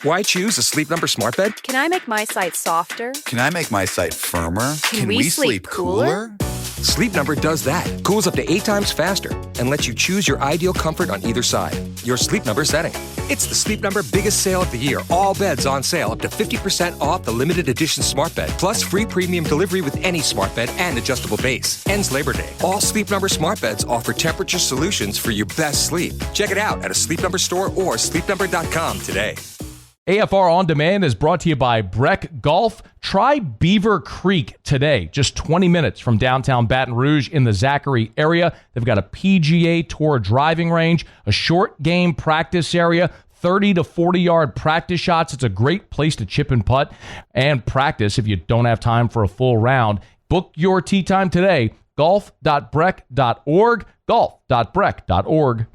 Why choose a Sleep Number smart bed? Can I make my site softer? Can I make my site firmer? Can we sleep cooler? Sleep Number does that. Cools up to 8 times faster and lets you choose your ideal comfort on either side. Your Sleep Number setting. It's the Sleep Number biggest sale of the year. All beds on sale up to 50% off the limited edition smart bed. Plus free premium delivery with any smart bed and adjustable base. Ends Labor Day. All Sleep Number smart beds offer temperature solutions for your best sleep. Check it out at a Sleep Number store or sleepnumber.com today. AFR On Demand is brought to you by Breck Golf. Try Beaver Creek today, just 20 minutes from downtown Baton Rouge in the Zachary area. They've got a PGA Tour driving range, a short game practice area, 30 to 40-yard practice shots. It's a great place to chip and putt and practice if you don't have time for a full round. Book your tee time today, golf.breck.org, golf.breck.org.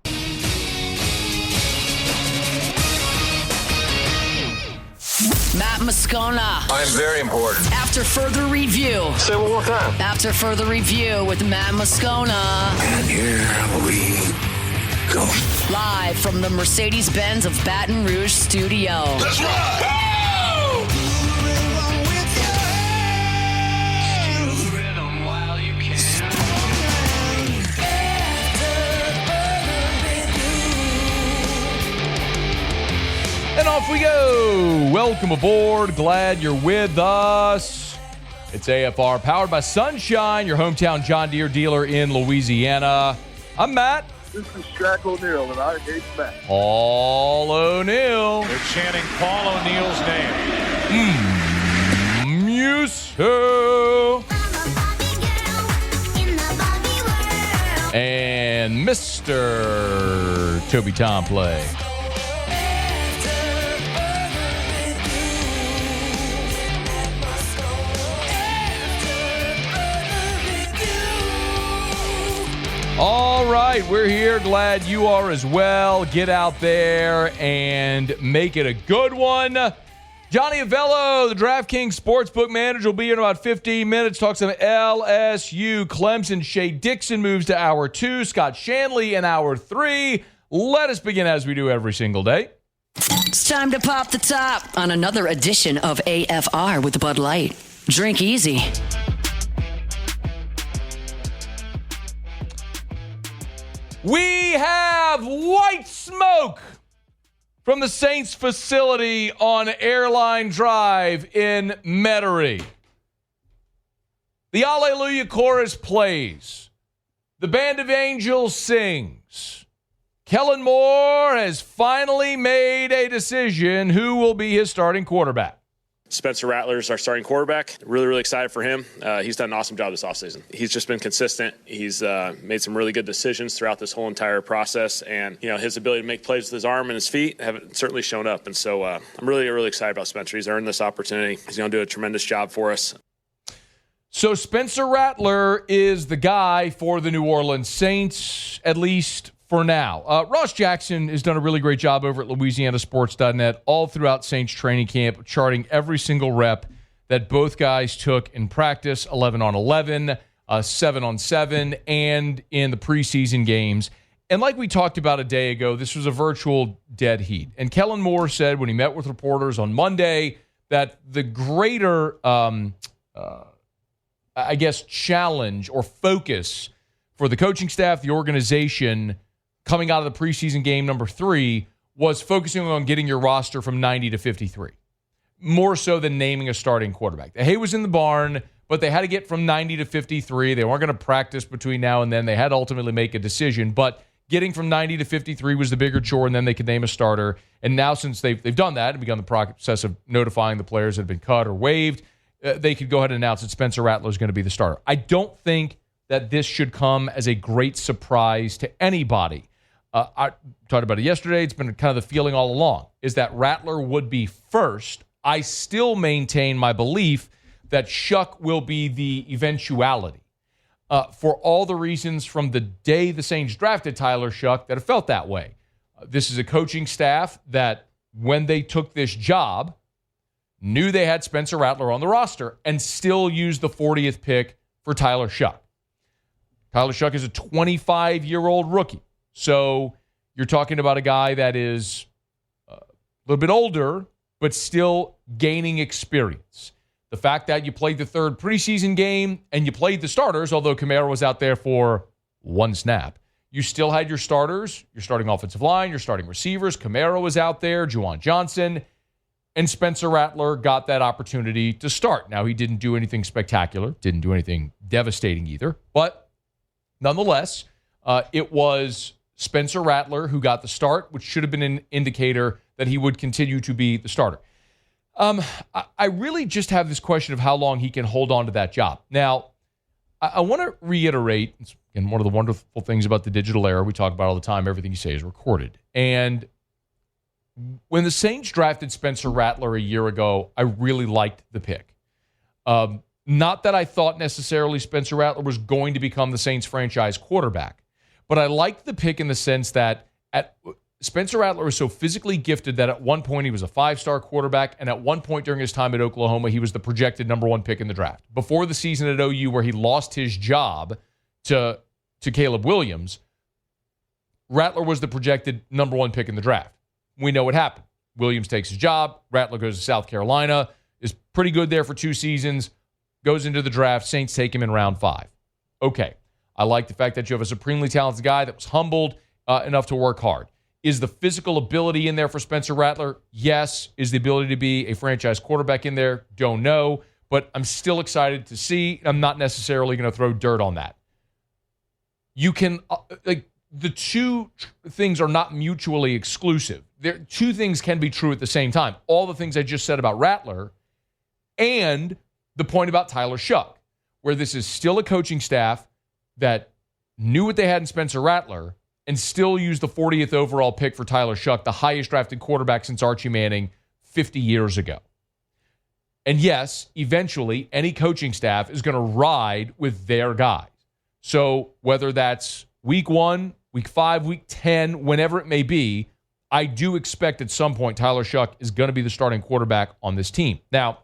Matt Moscona. I'm very important. After further review. Say it one more time. After further review with Matt Moscona. And here we go. Live from the Mercedes-Benz of Baton Rouge studio. Let's ride! And off we go. Welcome aboard. Glad you're with us. It's AFR powered by Sunshine, your hometown John Deere dealer in Louisiana. I'm Matt. This is Shaq O'Neal, and I hate Matt. Paul O'Neal. They're chanting Paul O'Neal's name. Muso. And Mr. Toby Tomplay. All right, we're here. Glad you are as well. Get out there and make it a good one. Johnny Avello, the DraftKings Sportsbook manager, will be here in about 15 minutes. Talk some LSU-Clemson. Shea Dixon moves to Hour 2. Scott Shanley in Hour 3. Let us begin as we do every single day. It's time to pop the top on another edition of AFR with Bud Light. Drink easy. We have white smoke from the Saints facility on Airline Drive in Metairie. The Alleluia Chorus plays. The Band of Angels sings. Kellen Moore has finally made a decision who will be his starting quarterback. Spencer Rattler is our starting quarterback. Really, really excited for him. He's done an awesome job this offseason. He's just been consistent. He's made some really good decisions throughout this whole entire process. And, his ability to make plays with his arm and his feet have certainly shown up. And so I'm really, really excited about Spencer. He's earned this opportunity. He's going to do a tremendous job for us. So Spencer Rattler is the guy for the New Orleans Saints, at least for now. Ross Jackson has done a really great job over at LouisianaSports.net all throughout Saints training camp, charting every single rep that both guys took in practice, 11 on 11, 7 on 7, and in the preseason games. And like we talked about a day ago, this was a virtual dead heat. And Kellen Moore said when he met with reporters on Monday that the greater, challenge or focus for the coaching staff, the organization, coming out of the preseason game number 3 was focusing on getting your roster from 90 to 53, more so than naming a starting quarterback. The hay was in the barn, but they had to get from 90 to 53. They weren't going to practice between now and then. They had to ultimately make a decision, but getting from 90 to 53 was the bigger chore, and then they could name a starter. And now since they've done that and begun the process of notifying the players that have been cut or waived, they could go ahead and announce that Spencer Rattler is going to be the starter. I don't think that this should come as a great surprise to anybody. I talked about it yesterday. It's been kind of the feeling all along, is that Rattler would be first. I still maintain my belief that Shuck will be the eventuality for all the reasons from the day the Saints drafted Tyler Shuck that have felt that way. This is a coaching staff that, when they took this job, knew they had Spencer Rattler on the roster and still used the 40th pick for Tyler Shuck. Tyler Shuck is a 25-year-old rookie. So you're talking about a guy that is a little bit older but still gaining experience. The fact that you played the third preseason game and you played the starters, although Kamara was out there for one snap, you still had your starters, your starting offensive line, your starting receivers. Kamara was out there, Juwan Johnson, and Spencer Rattler got that opportunity to start. Now, he didn't do anything spectacular, didn't do anything devastating either, but nonetheless, it was Spencer Rattler who got the start, which should have been an indicator that he would continue to be the starter. I really just have this question of how long he can hold on to that job. Now, I want to reiterate, and one of the wonderful things about the digital era, we talk about all the time, everything you say is recorded. And when the Saints drafted Spencer Rattler a year ago, I really liked the pick. Not that I thought necessarily Spencer Rattler was going to become the Saints franchise quarterback, but I liked the pick in the sense that Spencer Rattler was so physically gifted that at one point he was a 5-star quarterback, and at one point during his time at Oklahoma, he was the projected number 1 pick in the draft. Before the season at OU where he lost his job to Caleb Williams, Rattler was the projected number 1 pick in the draft. We know what happened. Williams takes his job. Rattler goes to South Carolina, is pretty good there for 2 seasons, goes into the draft. Saints take him in round 5. Okay. I like the fact that you have a supremely talented guy that was humbled enough to work hard. Is the physical ability in there for Spencer Rattler? Yes. Is the ability to be a franchise quarterback in there? Don't know. But I'm still excited to see. I'm not necessarily going to throw dirt on that. You can, the two things are not mutually exclusive. Two things can be true at the same time. All the things I just said about Rattler and the point about Tyler Shuck, where this is still a coaching staff that knew what they had in Spencer Rattler and still used the 40th overall pick for Tyler Shuck, the highest drafted quarterback since Archie Manning 50 years ago. And yes, eventually, any coaching staff is going to ride with their guys. So whether that's week 1, week 5, week 10, whenever it may be, I do expect at some point Tyler Shuck is going to be the starting quarterback on this team. Now,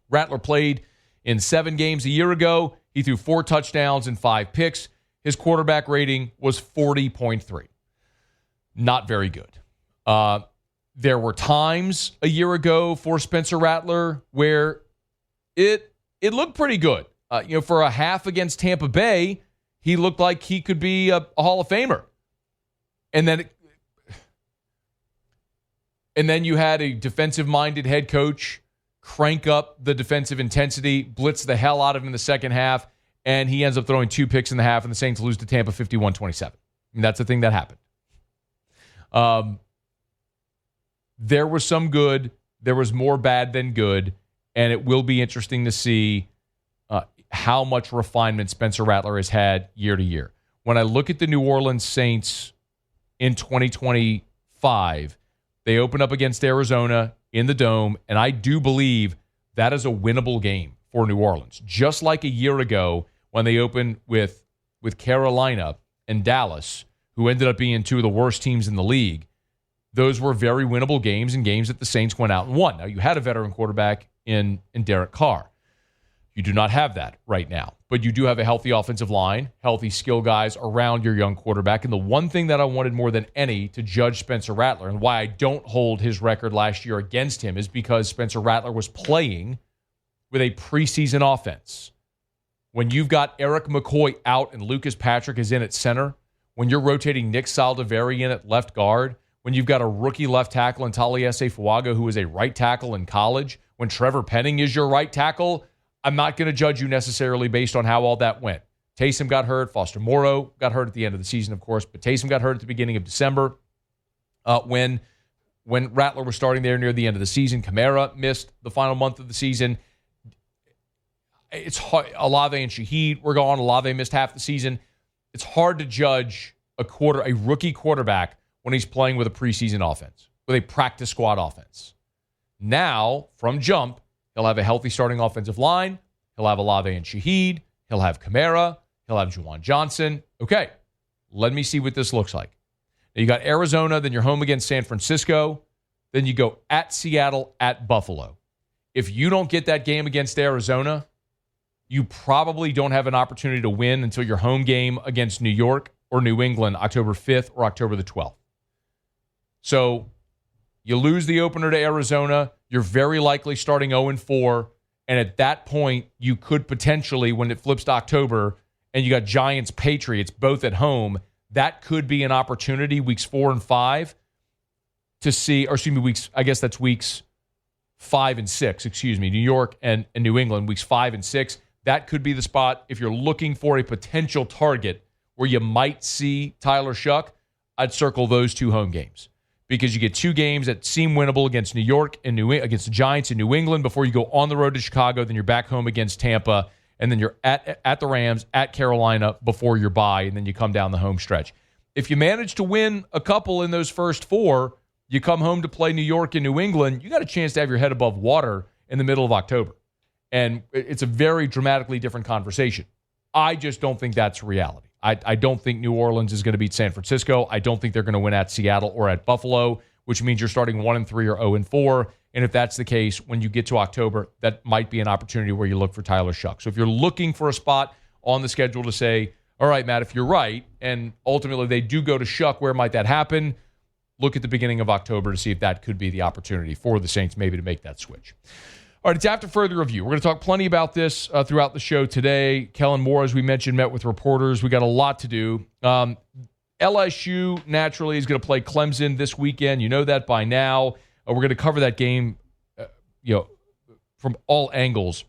Rattler played in 7 games a year ago. He threw 4 touchdowns and 5 picks. His quarterback rating was 40.3. Not very good. There were times a year ago for Spencer Rattler where it looked pretty good. For a half against Tampa Bay, he looked like he could be a Hall of Famer. And then you had a defensive-minded head coach crank up the defensive intensity, blitz the hell out of him in the second half, and he ends up throwing 2 picks in the half, and the Saints lose to Tampa 51-27. And that's the thing that happened. There was some good. There was more bad than good, and it will be interesting to see how much refinement Spencer Rattler has had year to year. When I look at the New Orleans Saints in 2025, they open up against Arizona in the Dome, and I do believe that is a winnable game for New Orleans. Just like a year ago when they opened with Carolina and Dallas, who ended up being 2 of the worst teams in the league. Those were very winnable games and games that the Saints went out and won. Now, you had a veteran quarterback in Derek Carr. You do not have that right now, but you do have a healthy offensive line, healthy skill guys around your young quarterback. And the one thing that I wanted more than any to judge Spencer Rattler and why I don't hold his record last year against him is because Spencer Rattler was playing with a preseason offense. When you've got Eric McCoy out and Lucas Patrick is in at center, when you're rotating Nick Saldiveri in at left guard, when you've got a rookie left tackle in Taliese Fuaga who is a right tackle in college, when Trevor Penning is your right tackle, I'm not going to judge you necessarily based on how all that went. Taysom got hurt. Foster Moreau got hurt at the end of the season, of course, but Taysom got hurt at the beginning of December when Rattler was starting there near the end of the season. Kamara missed the final month of the season. It's hard. Olave and Shaheed were gone. Olave missed half the season. It's hard to judge a rookie quarterback when he's playing with a preseason offense, with a practice squad offense. Now, from jump, he'll have a healthy starting offensive line. He'll have Olave and Shaheed. He'll have Kamara. He'll have Juwan Johnson. Okay, let me see what this looks like. Now you got Arizona, then you're home against San Francisco. Then you go at Seattle, at Buffalo. If you don't get that game against Arizona, you probably don't have an opportunity to win until your home game against New York or New England, October 5th or October the 12th. So you lose the opener to Arizona. You're very likely starting 0-4. And at that point, you could potentially, when it flips to October, and you got Giants, Patriots, both at home, that could be an opportunity, weeks 4 and 5, to see, or excuse me, weeks 5 and 6, New York and New England, weeks 5 and 6. That could be the spot if you're looking for a potential target where you might see Tyler Shuck. I'd circle those 2 home games because you get 2 games that seem winnable against New York and against the Giants in New England before you go on the road to Chicago. Then you're back home against Tampa, and then you're at the Rams, at Carolina before your bye, and then you come down the home stretch. If you manage to win a couple in those first 4, you come home to play New York and New England, you got a chance to have your head above water in the middle of October. And it's a very dramatically different conversation. I just don't think that's reality. I don't think New Orleans is going to beat San Francisco. I don't think they're going to win at Seattle or at Buffalo, which means you're starting 1-3 or 0-4. And if that's the case, when you get to October, that might be an opportunity where you look for Tyler Shuck. So if you're looking for a spot on the schedule to say, all right, Matt, if you're right, and ultimately they do go to Shuck, where might that happen? Look at the beginning of October to see if that could be the opportunity for the Saints maybe to make that switch. All right, it's after further review. We're going to talk plenty about this throughout the show today. Kellen Moore, as we mentioned, met with reporters. We got a lot to do. LSU, naturally, is going to play Clemson this weekend. You know that by now. We're going to cover that game from all angles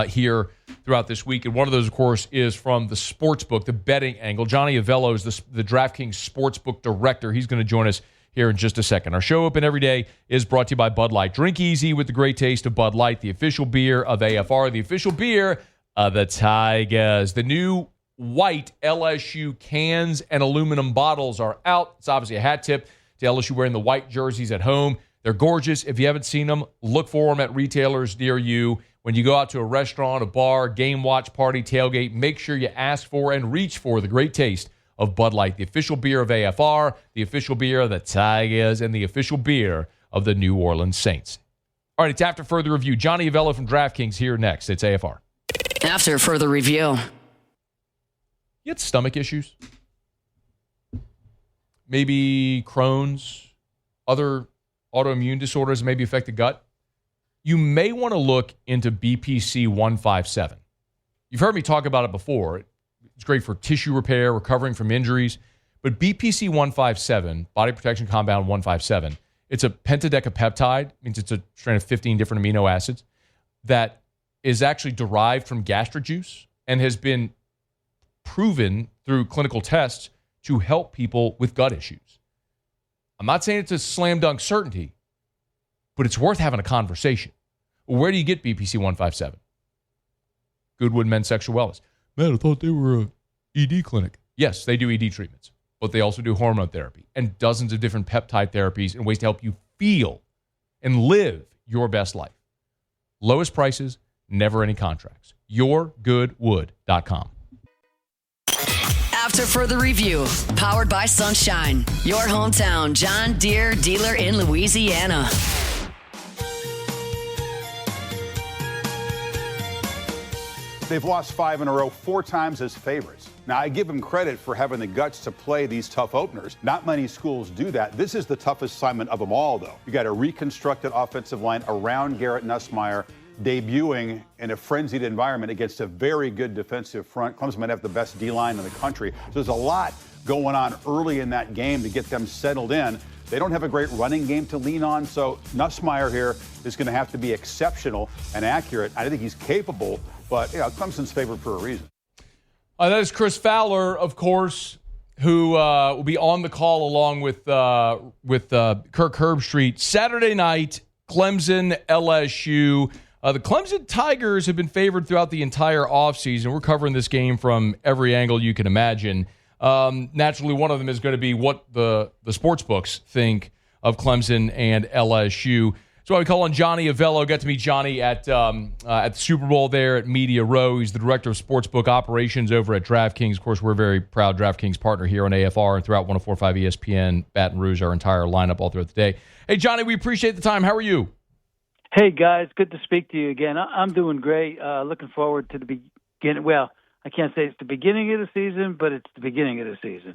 here throughout this week. And one of those, of course, is from the sportsbook, the betting angle. Johnny Avello is the DraftKings Sportsbook director. He's going to join us here in just a second. Our show open every day is brought to you by Bud Light. Drink easy with the great taste of Bud Light, the official beer of AFR, the official beer of the Tigers. The new white LSU cans and aluminum bottles are out. It's obviously a hat tip to LSU wearing the white jerseys at home. They're gorgeous. If you haven't seen them, look for them at retailers near you. When you go out to a restaurant, a bar, game watch party, tailgate, make sure you ask for and reach for the great taste of Bud Light, the official beer of AFR, the official beer of the Tigers, and the official beer of the New Orleans Saints. All right, it's after further review. Johnny Avello from DraftKings here next. It's AFR. After further review. You had stomach issues? Maybe Crohn's, other autoimmune disorders that maybe affect the gut? You may want to look into BPC 157. You've heard me talk about it before. It's great for tissue repair, recovering from injuries. But BPC 157, Body Protection Compound 157, it's a pentadecapeptide, means it's a strain of 15 different amino acids, that is actually derived from gastric juice and has been proven through clinical tests to help people with gut issues. I'm not saying it's a slam dunk certainty, but it's worth having a conversation. Where do you get BPC 157? Goodwood Men's Sexual Wellness. Man, I thought they were a ED clinic. Yes, they do ED treatments, but they also do hormone therapy and dozens of different peptide therapies and ways to help you feel and live your best life. Lowest prices, never any contracts. YourGoodWood.com. After further review, powered by Sunshine, your hometown John Deere dealer in Louisiana. They've lost 5 in a row, 4 times as favorites. Now, I give them credit for having the guts to play these tough openers. Not many schools do that. This is the toughest assignment of them all, though. You got a reconstructed offensive line around Garrett Nussmeier, debuting in a frenzied environment against a very good defensive front. Clemson might have the best D-line in the country. So there's a lot going on early in that game to get them settled in. They don't have a great running game to lean on, so Nussmeier here is going to have to be exceptional and accurate. I think he's capable, but Clemson's favored for a reason. That is Chris Fowler, of course, who will be on the call along with Kirk Herbstreit. Saturday night, Clemson, LSU. The Clemson Tigers have been favored throughout the entire offseason. We're covering this game from every angle you can imagine. Naturally, one of them is going to be what the sports books think of Clemson and LSU. So I call on Johnny Avello. Got to meet Johnny at the Super Bowl there at Media Row. He's the director of sportsbook operations over at DraftKings. Of course, we're a very proud DraftKings partner here on AFR and throughout 104.5 ESPN, Baton Rouge, our entire lineup all throughout the day. Hey, Johnny, we appreciate the time. How are you? Hey, guys. Good to speak to you again. I'm doing great. Looking forward to the beginning. Well, I can't say it's the beginning of the season, but it's the beginning of the season.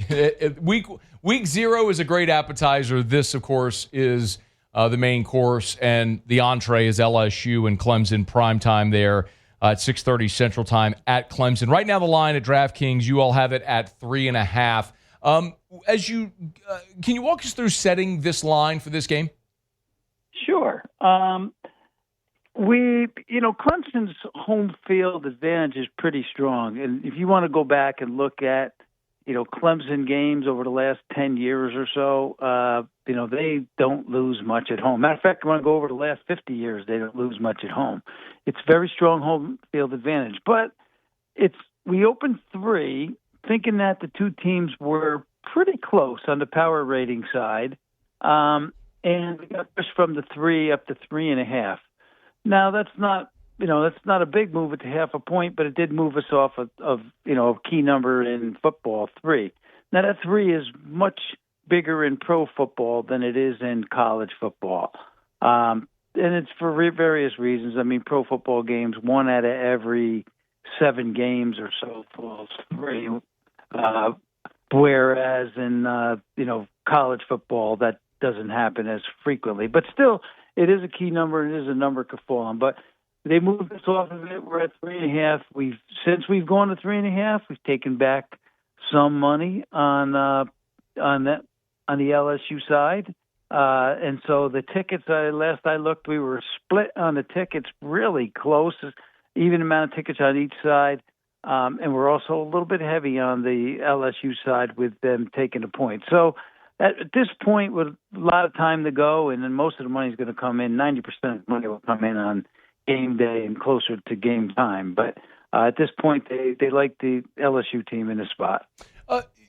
Week 0 is a great appetizer. This, of course, is the main course, and the entree is LSU and Clemson primetime there at 6:30 Central Time at Clemson. Right now, the line at DraftKings, you all have it at 3.5. Can you walk us through setting this line for this game? Sure. Clemson's home field advantage is pretty strong. And if you want to go back and look at, Clemson games over the last 10 years or so, they don't lose much at home. Matter of fact, you want to go over the last 50 years, they don't lose much at home. It's very strong home field advantage. But we opened 3 thinking that the two teams were pretty close on the power rating side. And we got pushed from the 3 up to 3.5. Now that's not a big move at half a point, but it did move us off of a key number in football, 3. Now that 3 is much bigger in pro football than it is in college football. And it's for various reasons. I mean, pro football games, 1 out of every 7 games or so falls 3. Whereas in, college football, that doesn't happen as frequently. But still, it is a key number, and it is a number could fall on. But they moved us off of it. We're at 3.5. Since we've gone to 3.5, we've taken back some money on the LSU side. And so the tickets, last I looked, we were split on the tickets really close, even amount of tickets on each side. And we're also a little bit heavy on the LSU side with them taking a point. So at this point, with a lot of time to go, and then most of the money is going to come in, 90% of the money will come in on game day and closer to game time. But at this point, they like the LSU team in the spot.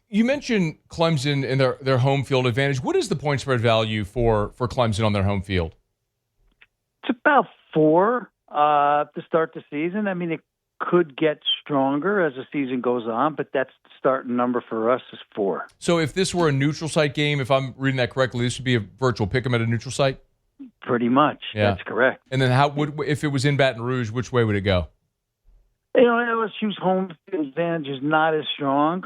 You mentioned Clemson and their home field advantage. What is the point spread value for Clemson on their home field? It's about 4 to start the season. I mean, it could get stronger as the season goes on, but that's the starting number for us is 4. So if this were a neutral site game, if I'm reading that correctly, this would be a virtual pick 'em at a neutral site? Pretty much. Yeah. That's correct. And then if it was in Baton Rouge, which way would it go? LSU's home field advantage is not as strong.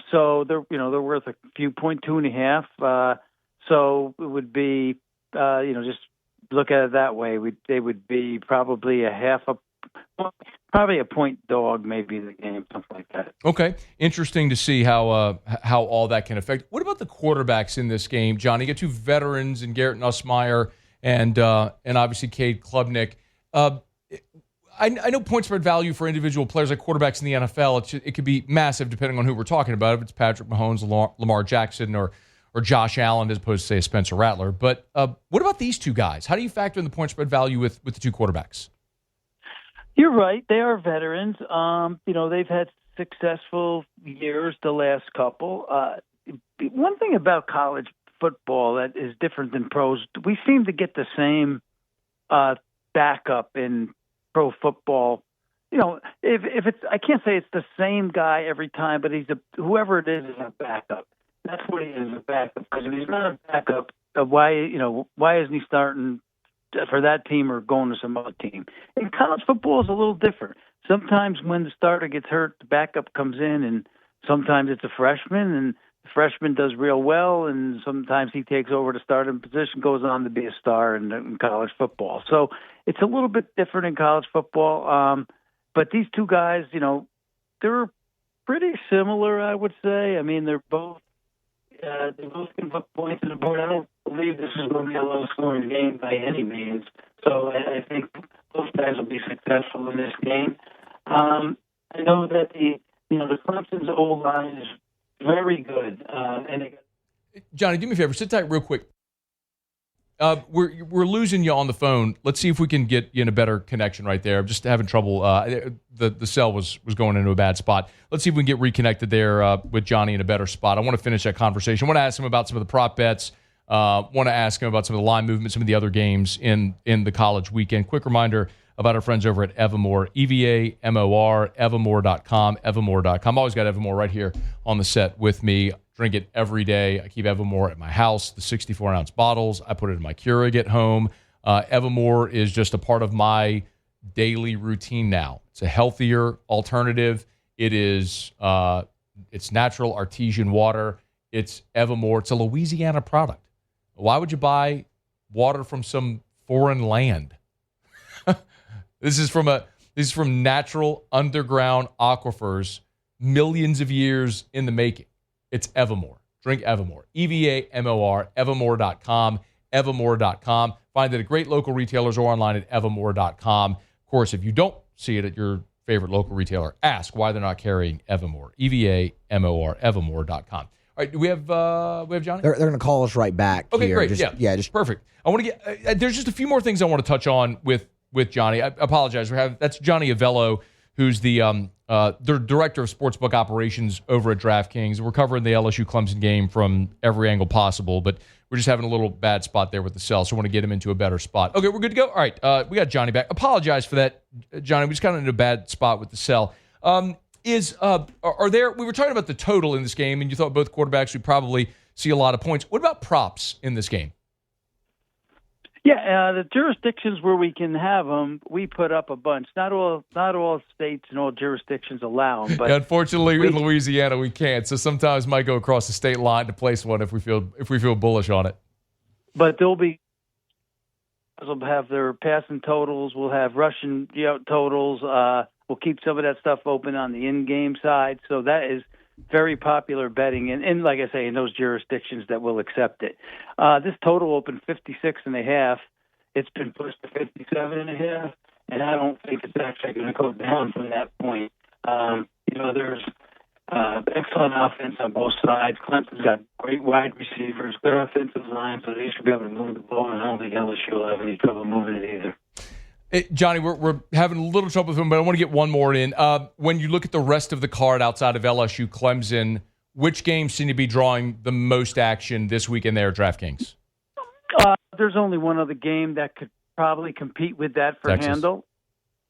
So they're worth a few point 2.5. So it would be, just look at it that way. They would be probably probably a point dog, maybe in the game, something like that. Okay, interesting to see how all that can affect. What about the quarterbacks in this game, John? You get 2 veterans in Garrett Nussmeier and obviously Cade Klubnik. I know point spread value for individual players like quarterbacks in the NFL. It could be massive depending on who we're talking about. If it's Patrick Mahomes, Lamar Jackson, or Josh Allen, as opposed to say a Spencer Rattler. But what about these 2 guys? How do you factor in the point spread value with the 2 quarterbacks? You're right. They are veterans. They've had successful years the last couple. One thing about college football that is different than pros, we seem to get the same backup in pro football. If it's, I can't say it's the same guy every time, but whoever it is a backup. That's what he is, a backup. Because if he's not a backup, why isn't he starting for that team or going to some other team? In college football is a little different. Sometimes when the starter gets hurt, the backup comes in, and sometimes it's a freshman, and the freshman does real well, and sometimes he takes over the starting position, goes on to be a star in college football. So it's a little bit different in college football. But these 2 guys, they're pretty similar, I would say. I mean, they both can put points on the board. I don't believe this is going to be a low-scoring game by any means. So I think both guys will be successful in this game. I know that the Clemson's O-line is very good. Johnny, do me a favor. Sit tight real quick. We're losing you on the phone. Let's see if we can get you in a better connection right there. I'm just having trouble. The cell was going into a bad spot. Let's see if we can get reconnected there with Johnny in a better spot. I want to finish that conversation. I want to ask him about some of the prop bets. Want to ask him about some of the line movement, some of the other games in the college weekend. Quick reminder about our friends over at Evamore, EVAMOR, Evamore.com, Evamore.com. Always got Evamore right here on the set with me. Drink it every day. I keep Evamore at my house, the 64-ounce bottles. I put it in my Keurig at home. Evamore is just a part of my daily routine now. It's a healthier alternative. It is it's natural artesian water. It's Evamore. It's a Louisiana product. Why would you buy water from some foreign land. This is from natural underground aquifers, millions of years in the making. It's Evermore. Drink Evermore. EVAMOR, evermore.com, evermore.com. Find it at great local retailers or online at evermore.com. Of course, if you don't see it at your favorite local retailer, ask why they're not carrying Evermore. EVAMOR, evermore.com. All right, do we have Johnny? They're going to call us right back. Okay, here. great. Just perfect. I want to get. There's just a few more things I want to touch on with Johnny. I apologize. That's Johnny Avello, who's the director of sportsbook operations over at DraftKings. We're covering the LSU-Clemson game from every angle possible, but we're just having a little bade spot there with the cell, so I want to get him into a better spot. Okay, we're good to go? All right, we got Johnny back. Apologize for that, Johnny. We just got into a bad spot with the cell. We were talking about the total in this game, and you thought both quarterbacks would probably see a lot of points. What about props in this game? Yeah, the jurisdictions where we can have them, we put up a bunch. Not all states and all jurisdictions allow them. But unfortunately, in Louisiana, we can't. So sometimes might go across the state line to place one if we feel bullish on it. But we'll have their passing totals. We'll have rushing totals. We'll keep some of that stuff open on the in-game side. So that is very popular betting, and like I say, in those jurisdictions that will accept it. This total opened 56.5. It's been pushed to 57.5, and I don't think it's actually going to go down from that point. There's excellent offense on both sides. Clemson's got great wide receivers, good offensive line, so they should be able to move the ball, and I don't think LSU will have any trouble moving it either. Hey, Johnny, we're having a little trouble with him, but I want to get one more in. When you look at the rest of the card outside of LSU-Clemson, which games seem to be drawing the most action this weekend there at DraftKings? There's only one other game that could probably compete with that for Texas. handle,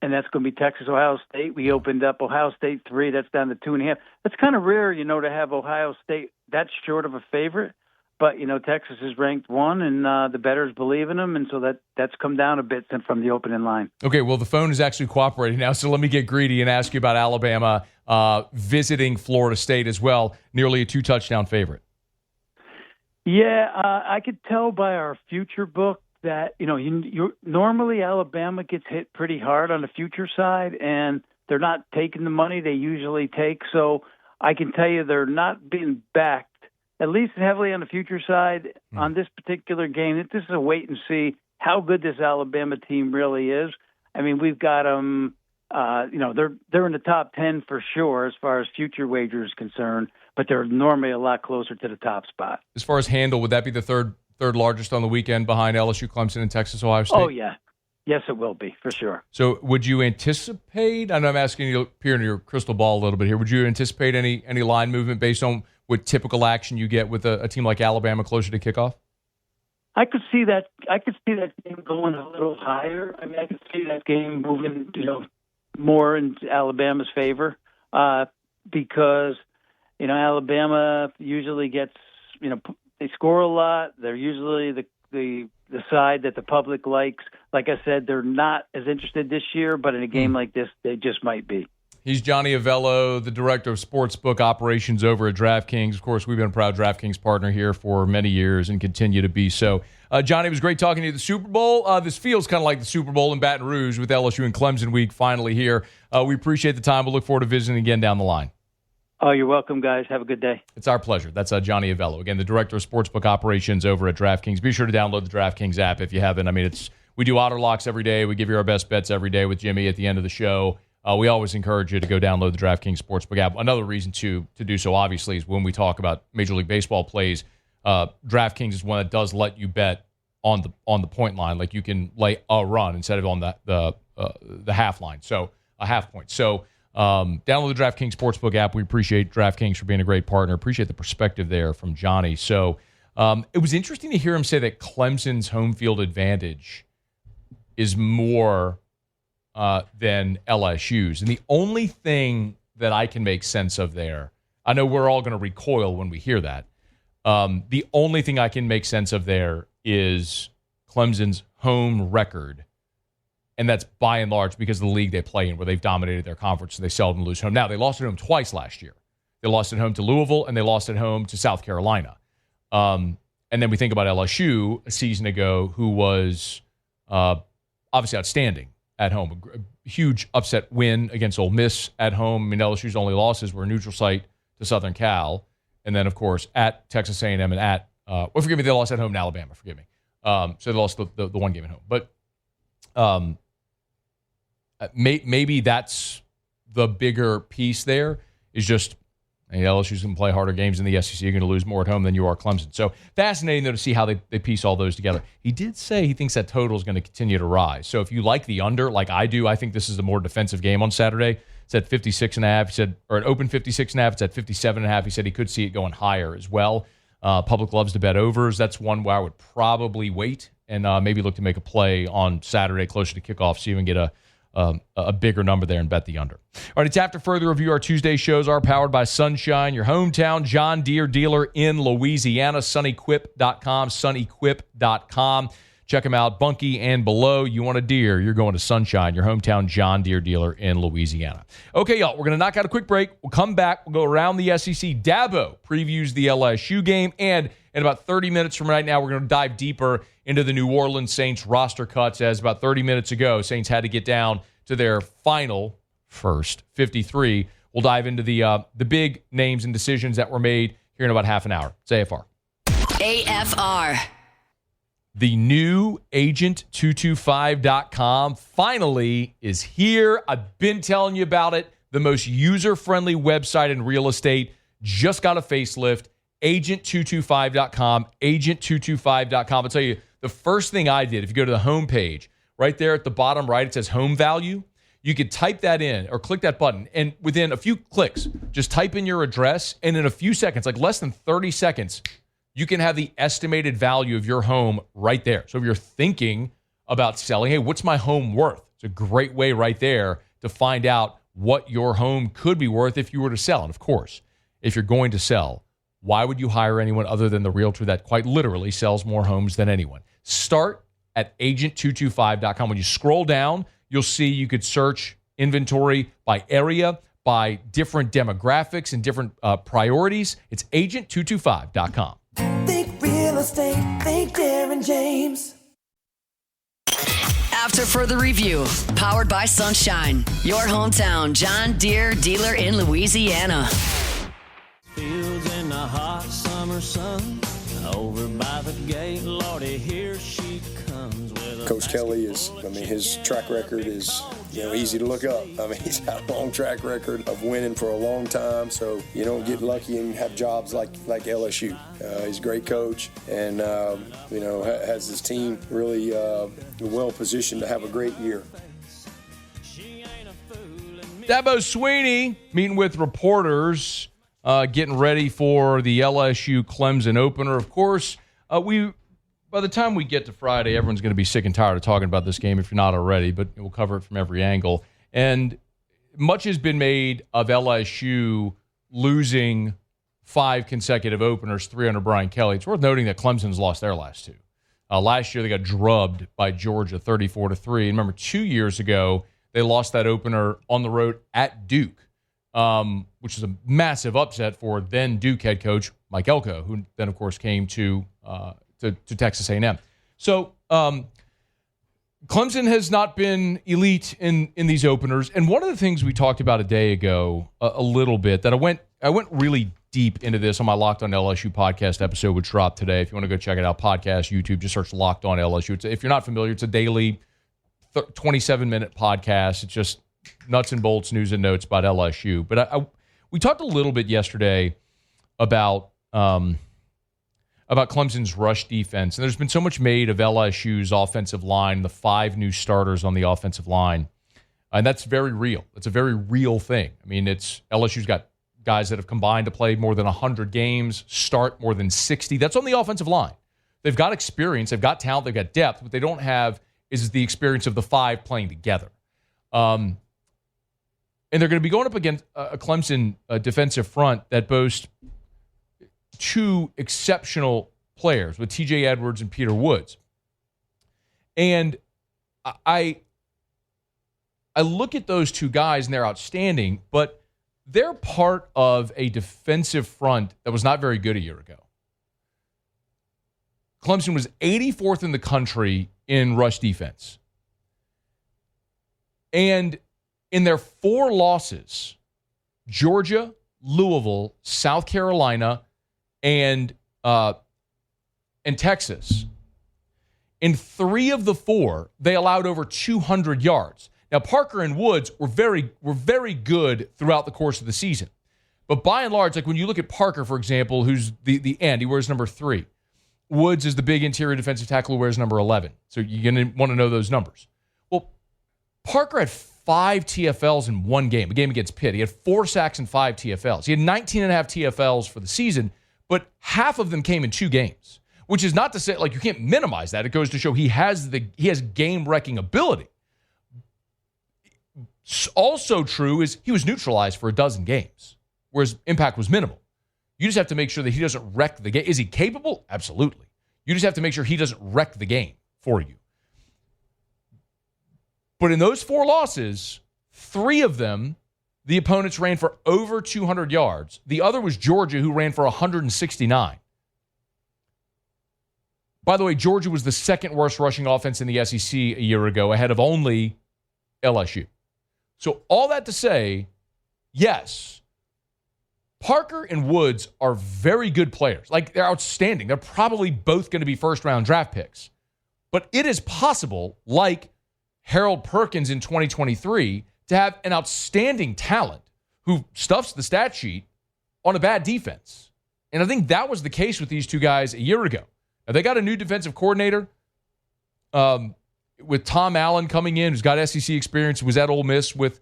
and that's going to be Texas-Ohio State. We opened up Ohio State 3. That's down to 2.5. That's kind of rare, to have Ohio State that short of a favorite. But, Texas is ranked 1, and the bettors believe in them, and so that's come down a bit from the opening line. Okay, well, the phone is actually cooperating now, so let me get greedy and ask you about Alabama visiting Florida State as well, nearly a 2-touchdown favorite. Yeah, I could tell by our future book that, normally Alabama gets hit pretty hard on the future side, and they're not taking the money they usually take, so I can tell you they're not being backed, at least heavily on the future side on this particular game. This is a wait and see how good this Alabama team really is. I mean, we've got them, they're in the top 10 for sure as far as future wager is concerned, but they're normally a lot closer to the top spot. As far as handle, would that be the third largest on the weekend behind LSU, Clemson, and Texas, Ohio State? Oh, yeah. Yes, it will be, for sure. So would you anticipate, I know I'm asking you to peer into your crystal ball a little bit here, would you anticipate any line movement based on what typical action you get with a team like Alabama closer to kickoff? I could see that game going a little higher. I mean, I could see that game moving, more in Alabama's favor because, Alabama usually gets, they score a lot. They're usually the side that the public likes. Like I said, they're not as interested this year, but in a game like this, they just might be. He's Johnny Avello, the director of sportsbook operations over at DraftKings. Of course, we've been a proud DraftKings partner here for many years and continue to be so. Johnny, it was great talking to you at the Super Bowl. This feels kind of like the Super Bowl in Baton Rouge with LSU and Clemson week finally here. We appreciate the time. We'll look forward to visiting again down the line. Oh, you're welcome, guys. Have a good day. It's our pleasure. That's Johnny Avello, again, the director of sportsbook operations over at DraftKings. Be sure to download the DraftKings app if you haven't. I mean, we do auto locks every day. We give you our best bets every day with Jimmy at the end of the show. We always encourage you to go download the DraftKings Sportsbook app. Another reason to do so, obviously, is when we talk about Major League Baseball plays, DraftKings is one that does let you bet on the point line. Like you can lay a run instead of on the half line, so a half point. So download the DraftKings Sportsbook app. We appreciate DraftKings for being a great partner. Appreciate the perspective there from Johnny. So it was interesting to hear him say that Clemson's home field advantage is more than LSU's. And the only thing that I can make sense of there, I know we're all going to recoil when we hear that. The only thing I can make sense of there is Clemson's home record. And that's by and large because of the league they play in, where they've dominated their conference, so they seldom lose home. Now, they lost at home twice last year. They lost at home to Louisville, and they lost at home to South Carolina. And then we think about LSU a season ago, who was obviously outstanding at home. A huge upset win against Ole Miss at home. I mean, LSU's only losses were a neutral site to Southern Cal. And then, of course, at Texas A&M and at, forgive me, they lost at home to Alabama. Forgive me. So they lost the one game at home. But maybe that's the bigger piece there, is just LSU's going to play harder games in the SEC. You're going to lose more at home than you are Clemson. So fascinating, though, to see how they piece all those together. He did say he thinks that total is going to continue to rise. So if you like the under, like I do, I think this is a more defensive game on Saturday. It's at 56.5. He said, or it opened 56.5. It's at 57.5. He said he could see it going higher as well. Public loves to bet overs. That's one where I would probably wait and maybe look to make a play on Saturday closer to kickoff so you can get a bigger number there and bet the under. All right, it's after further review. Our Tuesday shows are powered by Sunshine, your hometown John Deere dealer in Louisiana. Sunequip.com, sunequip.com. Check them out. Bunkie and below. You want a Deere, you're going to Sunshine, your hometown John Deere dealer in Louisiana. Okay, y'all, we're going to knock out a quick break. We'll come back. We'll go around the SEC. Dabo previews the LSU game. And in about 30 minutes from right now, we're going to dive deeper into the New Orleans Saints roster cuts, as about 30 minutes ago, Saints had to get down to their first 53. We'll dive into the big names and decisions that were made here in about half an hour. It's AFR. AFR. The new agent225.com finally is here. I've been telling you about it. The most user-friendly website in real estate just got a facelift. Agent225.com, agent225.com. I'll tell you, the first thing I did, if you go to the homepage, right there at the bottom right, it says home value. You could type that in or click that button, and within a few clicks, just type in your address, and in a few seconds, like less than 30 seconds, you can have the estimated value of your home right there. So if you're thinking about selling, hey, what's my home worth? It's a great way right there to find out what your home could be worth if you were to sell. And of course, if you're going to sell, why would you hire anyone other than the realtor that quite literally sells more homes than anyone? Start at agent225.com. When you scroll down, you'll see you could search inventory by area, by different demographics and different priorities. It's agent225.com. Think real estate, think Darren James. After further review, powered by Sunshine, your hometown John Deere dealer in Louisiana. Fields in the hot summer sun, over by the gate, Lordy, here she comes with Coach Kelly his track record is, easy to look up. He's had a long track record of winning for a long time, so you don't get lucky and have jobs like LSU. He's a great coach and, has his team really well positioned to have a great year. Dabo Swinney meeting with reporters, getting ready for the LSU-Clemson opener. Of course, by the time we get to Friday, everyone's going to be sick and tired of talking about this game if you're not already, but we'll cover it from every angle. And much has been made of LSU losing 5 consecutive openers, 3 under Brian Kelly. It's worth noting that Clemson's lost their last 2. Last year, they got drubbed by Georgia 34-3. And remember, 2 years ago, they lost that opener on the road at Duke, which is a massive upset for then Duke head coach Mike Elko, who then, of course, came to Texas A&M. So Clemson has not been elite in these openers. And one of the things we talked about a day ago a little bit, that I went really deep into this on my Locked On LSU podcast episode, which dropped today. If you want to go check it out, podcast, YouTube, just search Locked On LSU. If you're not familiar, it's a daily 27-minute podcast. It's just nuts and bolts news and notes about LSU. But we talked a little bit yesterday about Clemson's rush defense. And there's been so much made of LSU's offensive line, the 5 new starters on the offensive line. And that's very real. It's a very real thing. LSU's got guys that have combined to play more than 100 games, start more than 60. That's on the offensive line. They've got experience, they've got talent, they've got depth. What they don't have is the experience of the 5 playing together. And they're going to be going up against a Clemson defensive front that boasts 2 exceptional players with TJ Edwards and Peter Woods. And I look at those 2 guys and they're outstanding, but they're part of a defensive front that was not very good a year ago. Clemson was 84th in the country in rush defense. And in their 4 losses, Georgia, Louisville, South Carolina, and Texas, in 3 of the 4, they allowed over 200 yards. Now, Parker and Woods were very good throughout the course of the season. But by and large, like when you look at Parker, for example, who's the end, he wears number 3. Woods is the big interior defensive tackle who wears number 11. So you're going to want to know those numbers. Well, Parker had 5 TFLs in one game, a game against Pitt. He had 4 sacks and 5 TFLs. He had 19 and a half TFLs for the season, but half of them came in 2 games, which is not to say, like, you can't minimize that. It goes to show he has game-wrecking ability. Also true is he was neutralized for a dozen games, whereas impact was minimal. You just have to make sure that he doesn't wreck the game. Is he capable? Absolutely. You just have to make sure he doesn't wreck the game for you. But in those 4 losses, 3 of them, the opponents ran for over 200 yards. The other was Georgia, who ran for 169. By the way, Georgia was the 2nd worst rushing offense in the SEC a year ago, ahead of only LSU. So all that to say, yes, Parker and Woods are very good players. Like, they're outstanding. They're probably both going to be first-round draft picks. But it is possible, like Harold Perkins in 2023, to have an outstanding talent who stuffs the stat sheet on a bad defense. And I think that was the case with these 2 guys a year ago. Now, they got a new defensive coordinator with Tom Allen coming in, who's got SEC experience, was at Ole Miss with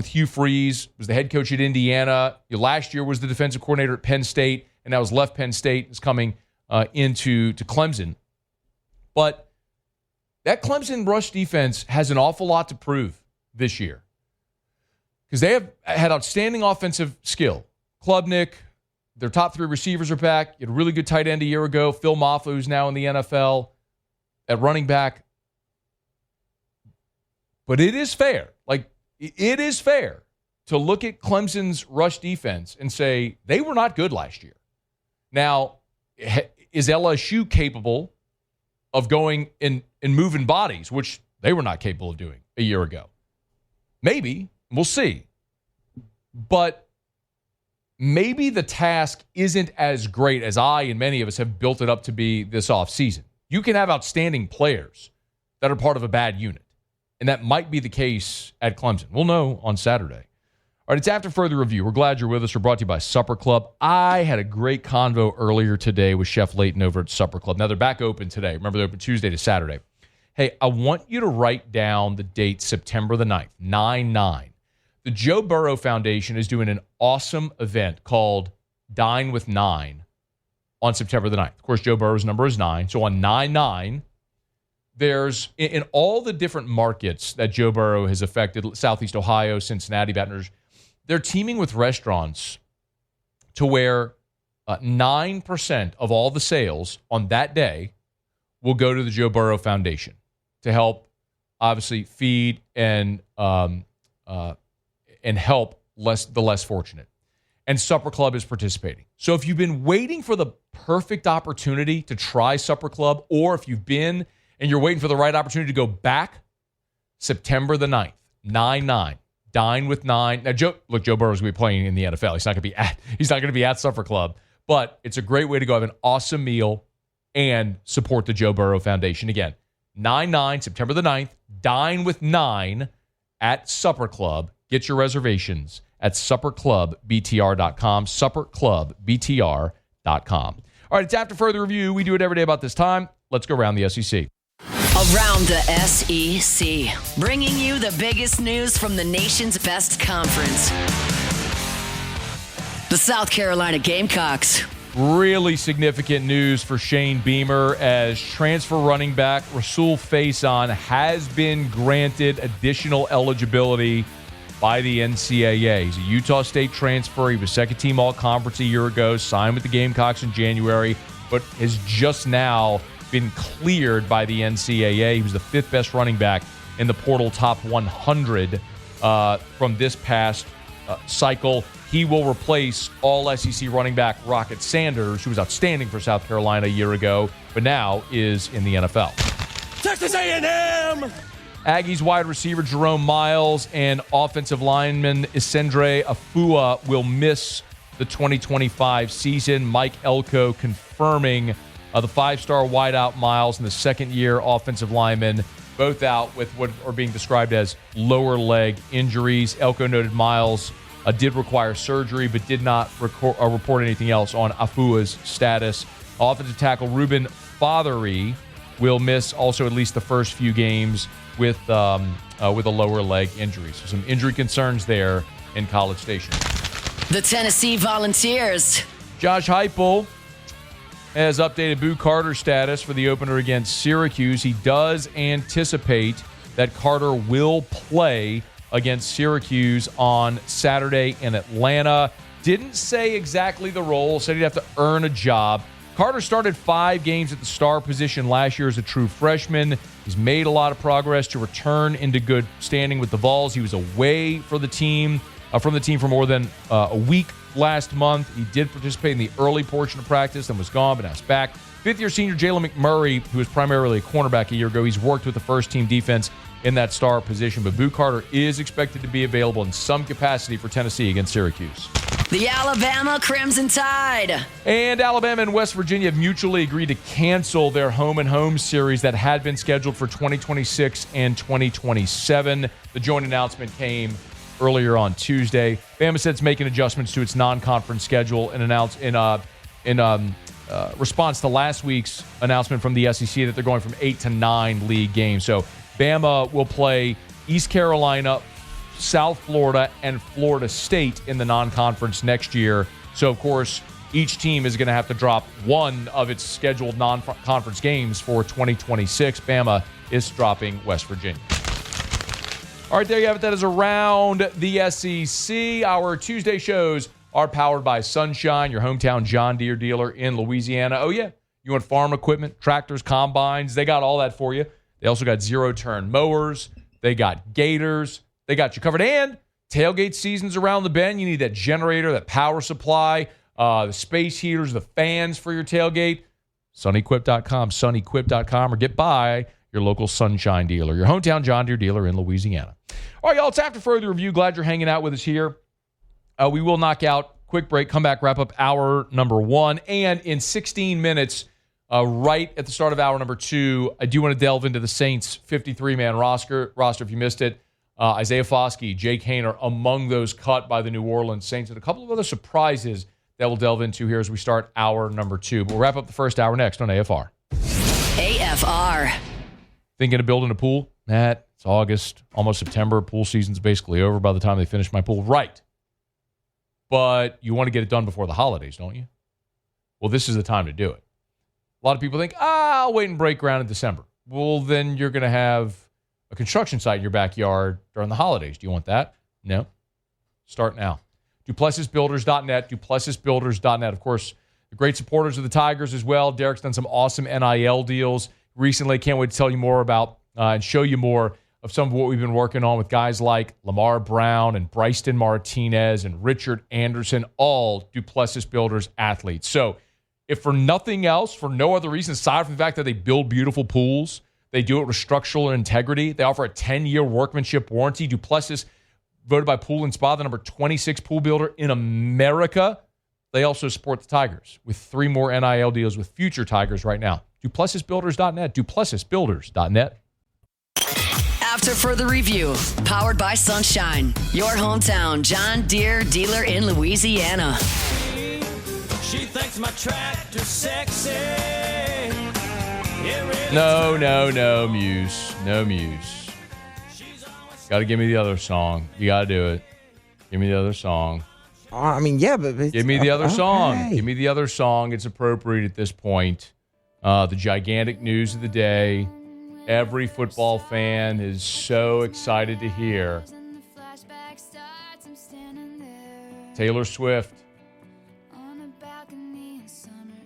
Hugh Freeze, was the head coach at Indiana. Last year was the defensive coordinator at Penn State, and now has left Penn State, is coming into Clemson. But that Clemson rush defense has an awful lot to prove this year because they have had outstanding offensive skill. Klubnik, their top 3 receivers are back. You had a really good tight end a year ago. Phil Maffa, who's now in the NFL at running back. But it is fair. It is fair to look at Clemson's rush defense and say they were not good last year. Now, is LSU capable of going and moving bodies, which they were not capable of doing a year ago? Maybe. We'll see. But maybe the task isn't as great as I and many of us have built it up to be this offseason. You can have outstanding players that are part of a bad unit. And that might be the case at Clemson. We'll know on Saturday. All right, it's After Further Review. We're glad you're with us. We're brought to you by Supper Club. I had a great convo earlier today with Chef Layton over at Supper Club. Now, they're back open today. Remember, they're open Tuesday to Saturday. Hey, I want you to write down the date, September the 9th, 9/9. The Joe Burrow Foundation is doing an awesome event called Dine with 9 on September the 9th. Of course, Joe Burrow's number is 9. So on 9/9, there's, in all the different markets that Joe Burrow has affected, Southeast Ohio, Cincinnati, Baton Rouge, they're teaming with restaurants to where 9% of all the sales on that day will go to the Joe Burrow Foundation to help, obviously, feed and help the less fortunate. And Supper Club is participating. So if you've been waiting for the perfect opportunity to try Supper Club, or if you've been and you're waiting for the right opportunity to go back, September the 9th, 9/9, Dine with 9. Now, Joe Burrow's going to be playing in the NFL. He's not going to be at Supper Club, but it's a great way to go have an awesome meal and support the Joe Burrow Foundation. Again, 9/9, September the 9th, Dine with 9 at Supper Club. Get your reservations at supperclubbtr.com, supperclubbtr.com. All right, it's After Further Review. We do it every day about this time. Let's go around the SEC. Around the SEC, bringing you the biggest news from the nation's best conference. The South Carolina Gamecocks. Really significant news for Shane Beamer as transfer running back Rasul Faison has been granted additional eligibility by the NCAA. He's a Utah State transfer. He was second-team All-Conference a year ago, signed with the Gamecocks in January, but has just now been cleared by the NCAA. He was the 5th best running back in the portal top 100 from this past cycle. He will replace all SEC running back Rocket Sanders, who was outstanding for South Carolina a year ago, but now is in the NFL. Texas A&M! Aggies wide receiver Jerome Miles and offensive lineman Isendre Afua will miss the 2025 season. Mike Elko confirming the five-star wideout Miles and the second-year offensive lineman, both out with what are being described as lower leg injuries. Elko noted Miles did require surgery but did not report anything else on Afua's status. Offensive tackle Ruben Fothery will miss also at least the first few games with a lower leg injury. So some injury concerns there in College Station. The Tennessee Volunteers. Josh Heupel has updated Boo Carter's status for the opener against Syracuse. He does anticipate that Carter will play against Syracuse on Saturday in Atlanta. Didn't say exactly the role, said he'd have to earn a job. Carter started 5 games at the star position last year as a true freshman. He's made a lot of progress to return into good standing with the Vols. He was away from the team for more than a week last month. He did participate in the early portion of practice and was gone, but now he's back. Fifth-year senior Jalen McMurray, who was primarily a cornerback a year ago, he's worked with the first-team defense in that star position. But Boo Carter is expected to be available in some capacity for Tennessee against Syracuse. The Alabama Crimson Tide. And Alabama and West Virginia have mutually agreed to cancel their home-and-home series that had been scheduled for 2026 and 2027. The joint announcement came earlier on Tuesday. Bama said it's making adjustments to its non-conference schedule and announced in response to last week's announcement from the SEC that they're going from 8 to 9 league games. So Bama will play East Carolina, South Florida, and Florida State in the non-conference next year. So, of course, each team is going to have to drop one of its scheduled non-conference games for 2026. Bama is dropping West Virginia. All right, there you have it. That is around the SEC. Our Tuesday shows are powered by Sunshine, your hometown John Deere dealer in Louisiana. Oh, yeah. You want farm equipment, tractors, combines. They got all that for you. They also got zero-turn mowers. They got gators. They got you covered. And tailgate season's around the bend. You need that generator, that power supply, the space heaters, the fans for your tailgate. SunEquip.com, SunEquip.com, or get by your local Sunshine dealer, your hometown John Deere dealer in Louisiana. All right, y'all, it's After Further Review. Glad you're hanging out with us here. We will knock out, quick break, come back, wrap up hour number 1. And in 16 minutes, right at the start of hour number 2, I do want to delve into the Saints' 53-man roster. If you missed it, Isaiah Foskey, Jake Haener among those cut by the New Orleans Saints, and a couple of other surprises that we'll delve into here as we start hour number 2. But we'll wrap up the first hour next on AFR. AFR. Thinking of building a pool? Matt, it's August, almost September. Pool season's basically over by the time they finish my pool. Right. But you want to get it done before the holidays, don't you? Well, this is the time to do it. A lot of people think, I'll wait and break ground in December. Well, then you're going to have a construction site in your backyard during the holidays. Do you want that? No. Start now. DuplessisBuilders.net, DuplessisBuilders.net. Of course, the great supporters of the Tigers as well. Derek's done some awesome NIL deals recently. Can't wait to tell you more about and show you more of some of what we've been working on with guys like Lamar Brown and Bryson Martinez and Richard Anderson, all Duplessis Builders athletes. So if for nothing else, for no other reason, aside from the fact that they build beautiful pools, they do it with structural integrity. They offer a 10-year workmanship warranty. Duplessis, voted by Pool & Spa the number 26 pool builder in America. They also support the Tigers with 3 more NIL deals with future Tigers right now. DuplessisBuilders.net, DuplessisBuilders.net. After Further Review, powered by Sunshine, your hometown John Deere dealer in Louisiana. She thinks my tractor's sexy. No, Muse. No, Muse. Got to give me the other song. You got to do it. Give me the other song. I mean, yeah, but... Give me the other song. Okay. Give me the other song. It's appropriate at this point. The gigantic news of the day. Every football fan is so excited to hear. Taylor Swift.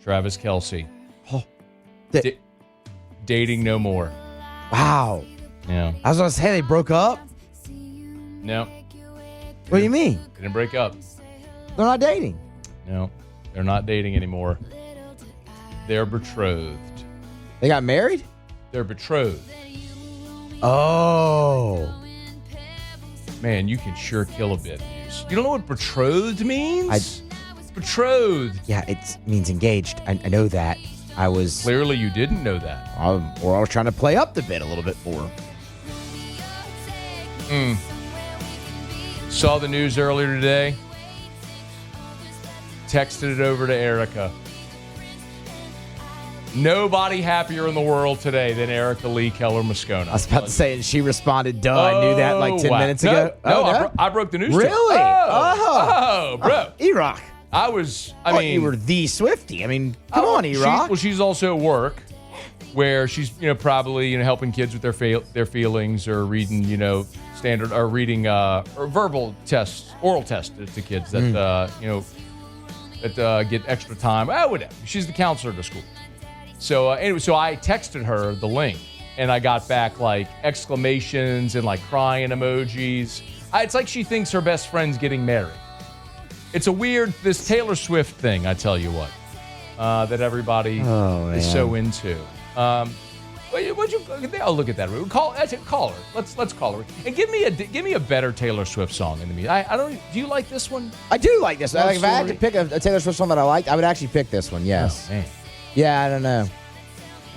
Travis Kelce. Oh, dating no more. Wow. Yeah. I was going to say they broke up. No. What do you mean? They didn't break up. They're not dating. No, they're not dating anymore. They're betrothed. They got married? They're betrothed. Oh. Man, you can sure kill a bit. You don't know what betrothed means? Betrothed. Yeah, it means engaged. I know that. I was... Clearly you didn't know that. Or I was trying to play up the bit a little bit more. Saw the news earlier today. Texted it over to Erica. Nobody happier in the world today than Erica Lee Keller Moscona. I was about to say, and she responded, duh, I knew that like 10 minutes ago. No, I broke the news to her. Really? Bro. E-Rock. I mean... you were the Swiftie. I mean, come on, E-Rock. She's also at work where she's, probably, helping kids with their feelings or reading, standard, or reading or verbal tests, oral tests to kids that, that get extra time. Whatever. She's the counselor at the school. So anyway, I texted her the link, and I got back like exclamations and like crying emojis. It's like she thinks her best friend's getting married. It's a weird, this Taylor Swift thing, I tell you what, that everybody is so into. I'll look at that. Call her. Let's call her and give me a better Taylor Swift song in the meantime. I don't. Do you like this one? I do like this. Like, if I had to pick a Taylor Swift song that I liked, I would actually pick this one. Yes. Oh, man. Yeah, I don't know.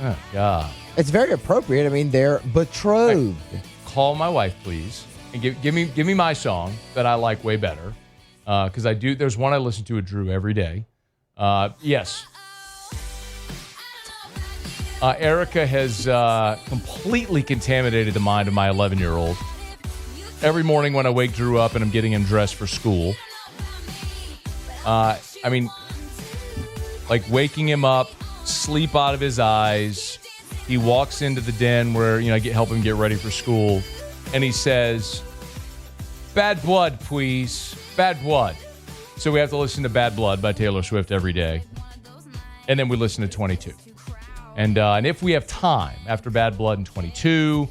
Oh God. It's very appropriate. I mean, they're betrothed. Hey, call my wife, please, and give me my song that I like way better. Because I do. There's one I listen to with Drew every day. Yes. Erica has completely contaminated the mind of my 11-year-old. Every morning when I wake Drew up and I'm getting him dressed for school, like waking him up, sleep out of his eyes. He walks into the den where I help him get ready for school, and he says, "Bad Blood, please. Bad Blood." So we have to listen to Bad Blood by Taylor Swift every day, and then we listen to 22. And if we have time after Bad Blood and 22,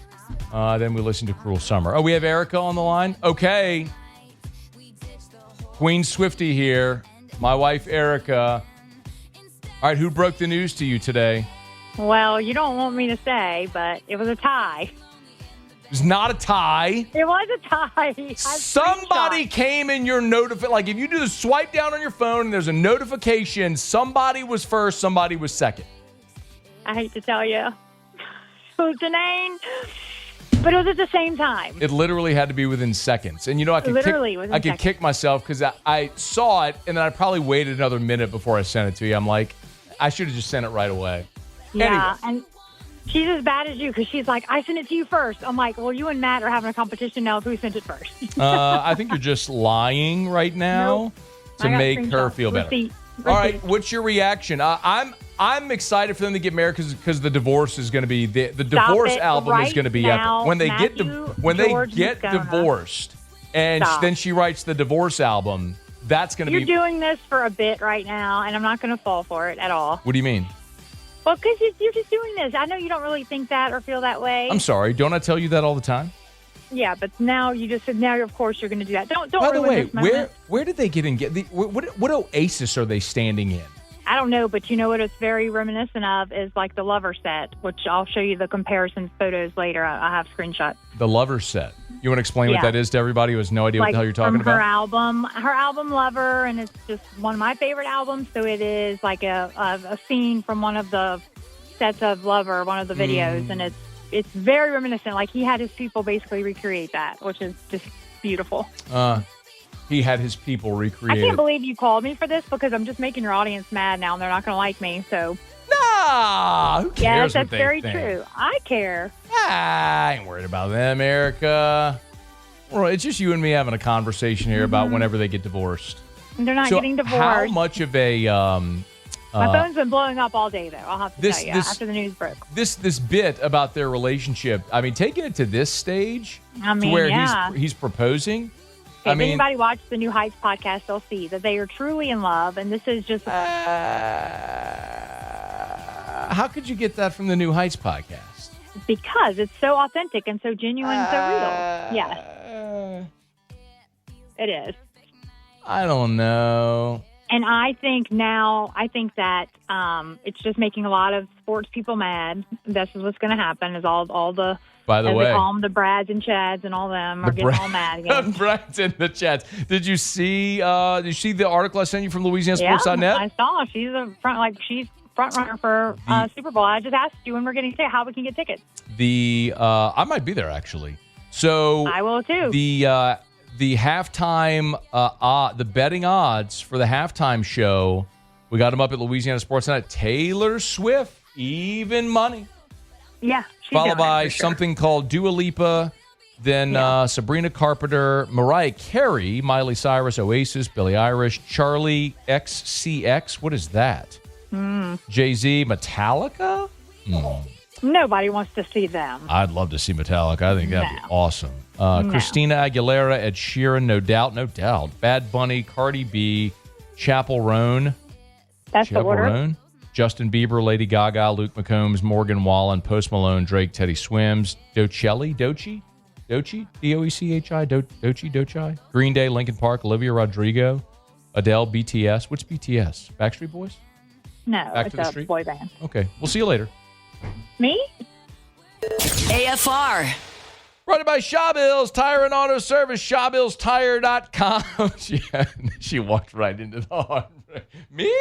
then we listen to Cruel Summer. Oh, we have Erica on the line? Okay. Queen Swiftie here. My wife, Erica. All right, who broke the news to you today? Well, you don't want me to say, but it was a tie. It was not a tie. It was a tie. Somebody came in your notification. Like if you do the swipe down on your phone and there's a notification, somebody was first, somebody was second. I hate to tell you. It was Janine, but it was at the same time. It literally had to be within seconds. And I could kick myself because I saw it and then I probably waited another minute before I sent it to you. I'm like, I should have just sent it right away. Yeah, anyway. and she's as bad as you because she's like, I sent it to you first. I'm like, well, you and Matt are having a competition now of who sent it first. I think you're just lying right now to make her feel better. Receipt. All right, what's your reaction? I'm excited for them to get married because the divorce is going to be the divorce album is going to be epic when they get divorced, and then she writes the divorce album. That's going to be. You're doing this for a bit right now, and I'm not going to fall for it at all. What do you mean? Well, because you're just doing this. I know you don't really think that or feel that way. I'm sorry. Don't I tell you that all the time? Yeah, but now you just said of course you're going to do that. Don't. By the way, this moment. where did they get in? What oasis are they standing in? I don't know, but you know what it's very reminiscent of is like the Lover set, which I'll show you the comparison photos later. I have screenshots. The Lover set. You want to explain what that is to everybody who has no idea what the hell you're talking about? Her album Lover, and it's just one of my favorite albums. So it is like a scene from one of the sets of Lover, one of the videos, and it's very reminiscent. Like he had his people basically recreate that, which is just beautiful. He had his people recreate. I can't believe you called me for this because I'm just making your audience mad now and they're not going to like me. So nah, who cares? Yes, that's what they very think? true. I care. I ain't worried about them, Erica. Well, it's just you and me having a conversation here about whenever they get divorced. They're not getting divorced. How much of a my phone's been blowing up all day, though. I'll have to tell you after the news broke. This bit about their relationship. I mean, taking it to this stage, to where he's proposing. If anybody watched the New Heights podcast, they'll see that they are truly in love, and this is just. How could you get that from the New Heights podcast? Because it's so authentic and so genuine and so real. Yes. It is. I don't know. And I think that it's just making a lot of sports people mad. This is what's going to happen is all the, by the as way, they call them, the Brads and Chads and all them are getting all mad again. The Brads and the Chads. Did you see the article I sent you from LouisianaSports.net? Yeah, I saw. She's front runner for Super Bowl. I just asked you when we're getting how we can get tickets. I might be there actually. So I will too. The halftime, the betting odds for the halftime show, we got them up at Louisiana.Sports.net. Taylor Swift, even money. Yeah. Followed by something called Dua Lipa, then Sabrina Carpenter, Mariah Carey, Miley Cyrus, Oasis, Billie Eilish, Charlie XCX. What is that? Jay-Z, Metallica? Nobody wants to see them. I'd love to see Metallica. I think that'd be awesome. Christina Aguilera, Ed Sheeran, no doubt. Bad Bunny, Cardi B, Chappell Roan. That's the order. Justin Bieber, Lady Gaga, Luke McCombs, Morgan Wallen, Post Malone, Drake, Teddy Swims, Doechii, D-O-E-C-H-I, Doechii, Green Day, Linkin Park, Olivia Rodrigo, Adele, BTS. What's BTS? Backstreet Boys? No, Back to the it's a Street? boy band. Okay, we'll see you later. Me? AFR. Brought by Shawbills Tire and Auto Service, ShawbillsTire.com. She walked right into the arm. Me?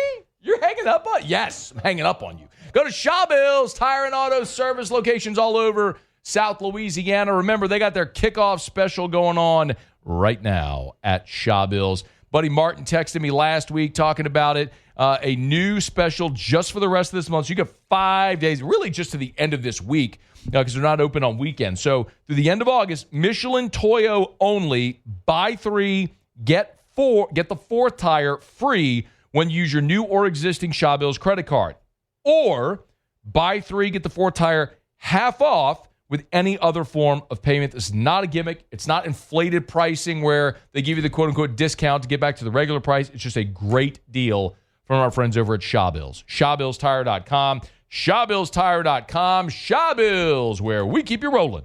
You're hanging up on? Yes, I'm hanging up on you. Go to Shawbills Tire and Auto Service locations all over South Louisiana. Remember, they got their kickoff special going on right now at Shawbills. Buddy Martin texted me last week talking about it. A new special just for the rest of this month. So you get 5 days, really just to the end of this week, because they're not open on weekends. So through the end of August, Michelin Toyo only. Buy 3, get the 4th tire free when you use your new or existing Shawbills credit card. Or buy 3, get the 4th tire half off with any other form of payment. This is not a gimmick. It's not inflated pricing where they give you the quote-unquote discount to get back to the regular price. It's just a great deal from our friends over at Shawbills. ShawbillsTire.com. ShawbillsTire.com. Shawbills, where we keep you rolling.